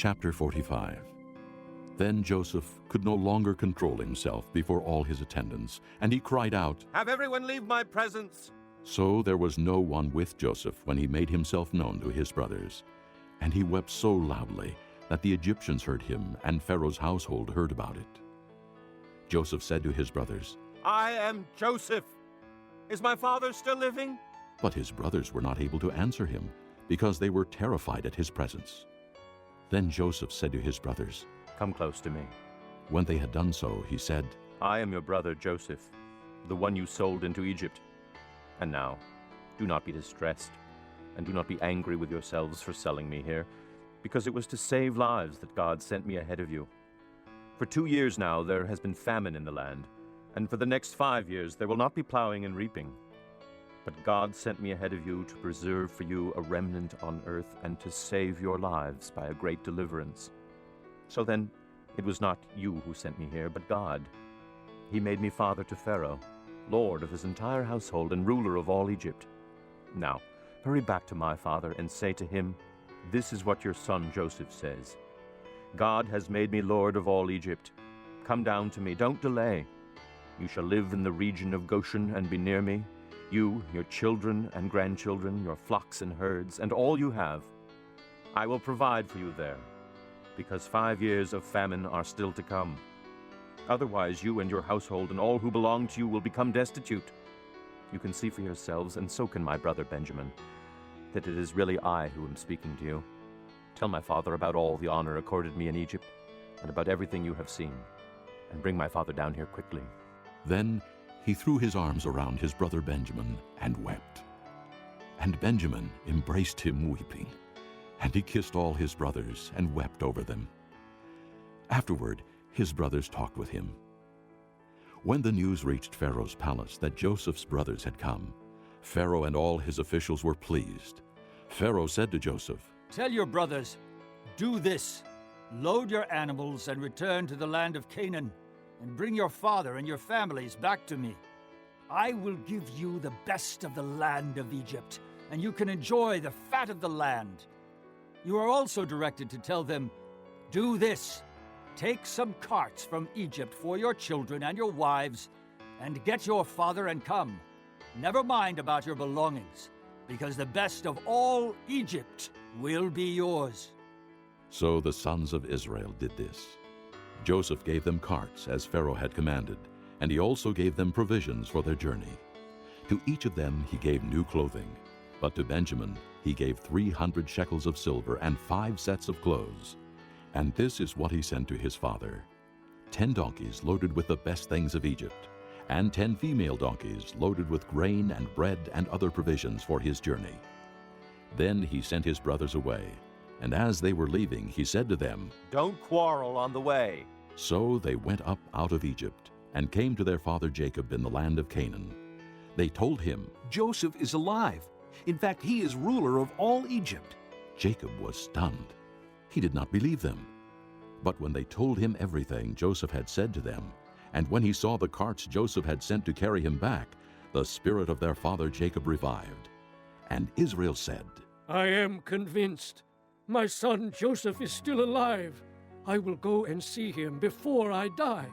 Chapter 45. Then Joseph could no longer control himself before all his attendants, and he cried out, "Have everyone leave my presence!" So there was no one with Joseph when he made himself known to his brothers. And he wept so loudly that the Egyptians heard him, and Pharaoh's household heard about it. Joseph said to his brothers, "I am Joseph. Is my father still living?" But his brothers were not able to answer him, because they were terrified at his presence. Then Joseph said to his brothers, "Come close to me." When they had done so, he said, "I am your brother Joseph, the one you sold into Egypt. And now, do not be distressed, and do not be angry with yourselves for selling me here, because it was to save lives that God sent me ahead of you. For 2 years now there has been famine in the land, and for the next 5 years there will not be plowing and reaping. But God sent me ahead of you to preserve for you a remnant on earth and to save your lives by a great deliverance. So then, it was not you who sent me here, but God. He made me father to Pharaoh, lord of his entire household and ruler of all Egypt. Now, hurry back to my father and say to him, 'This is what your son Joseph says. God has made me lord of all Egypt. Come down to me, don't delay. You shall live in the region of Goshen and be near me, you, your children and grandchildren, your flocks and herds, and all you have. I will provide for you there, because 5 years of famine are still to come. Otherwise you and your household and all who belong to you will become destitute. You can see for yourselves, and so can my brother Benjamin, that it is really I who am speaking to you. Tell my father about all the honor accorded me in Egypt, and about everything you have seen, and bring my father down here quickly.' Then he threw his arms around his brother Benjamin and wept. And Benjamin embraced him weeping, and he kissed all his brothers and wept over them. Afterward, his brothers talked with him. When the news reached Pharaoh's palace that Joseph's brothers had come, Pharaoh and all his officials were pleased. Pharaoh said to Joseph, 'Tell your brothers, do this. Load your animals and return to the land of Canaan, and bring your father and your families back to me. I will give you the best of the land of Egypt, and you can enjoy the fat of the land.' You are also directed to tell them, 'Do this. Take some carts from Egypt for your children and your wives, and get your father and come. Never mind about your belongings, because the best of all Egypt will be yours.'" So the sons of Israel did this. Joseph gave them carts as Pharaoh had commanded, and he also gave them provisions for their journey. To each of them he gave new clothing, but to Benjamin he gave 300 shekels of silver and 5 sets of clothes. And this is what he sent to his father: 10 donkeys loaded with the best things of Egypt, and 10 female donkeys loaded with grain and bread and other provisions for his journey. Then he sent his brothers away, and as they were leaving, he said to them, "Don't quarrel on the way." So they went up out of Egypt and came to their father Jacob in the land of Canaan. They told him, "Joseph is alive. In fact, he is ruler of all Egypt." Jacob was stunned. He did not believe them. But when they told him everything Joseph had said to them, and when he saw the carts Joseph had sent to carry him back, the spirit of their father Jacob revived. And Israel said, "I am convinced. My son Joseph is still alive. I will go and see him before I die."